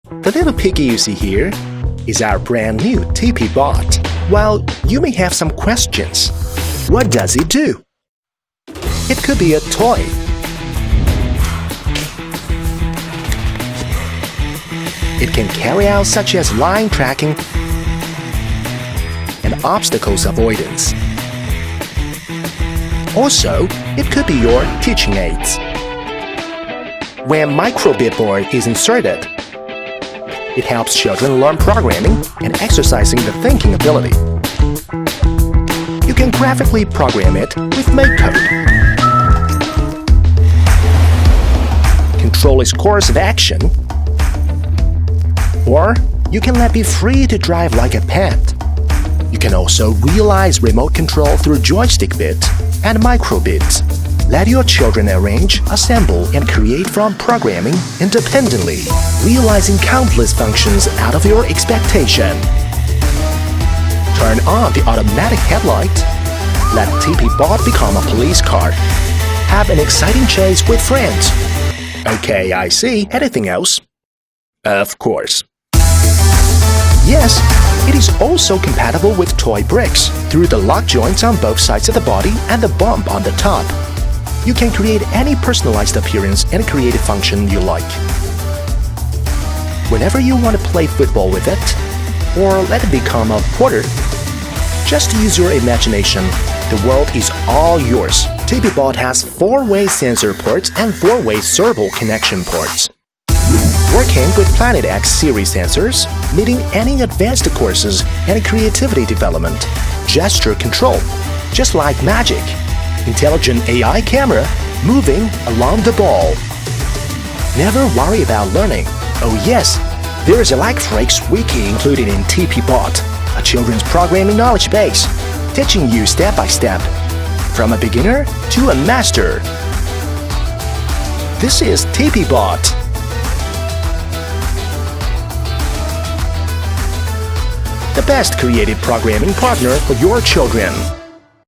The little piggy you see here is our brand new TPBot. While you may have some questions, what does it do? It could be a toy. It can carry out such as line tracking and obstacles avoidance. Also, it could be your teaching aids. When microbit board is inserted, it helps children learn programming and exercising the thinking ability. You can graphically program it with MakeCode. Control its course of action, or you can let it be free to drive like a pet. You can also realize remote control through joystick bit and microbits. Let your children arrange, assemble, and create from programming independently, realizing countless functions out of your expectation. Turn on the automatic headlight. Let TPBot become a police car. Have an exciting chase with friends. Okay, I see. Anything else? Of course. Yes, it is also compatible with toy bricks through the lock joints on both sides of the body and the bump on the top. You can create any personalized appearance and creative function you like. Whenever you want to play football with it, or let it become a porter, just use your imagination. The world is all yours. TPBot has 4-way sensor ports and 4-way servo connection ports. Working with Planet X series sensors, meeting any advanced courses and creativity development, gesture control, just like magic. Intelligent AI camera moving along the ball. Never worry about learning. Oh yes, there is a Electrix wiki included in TPBot, a children's programming knowledge base, teaching you step by step, from a beginner to a master. This is TPBot. The best creative programming partner for your children.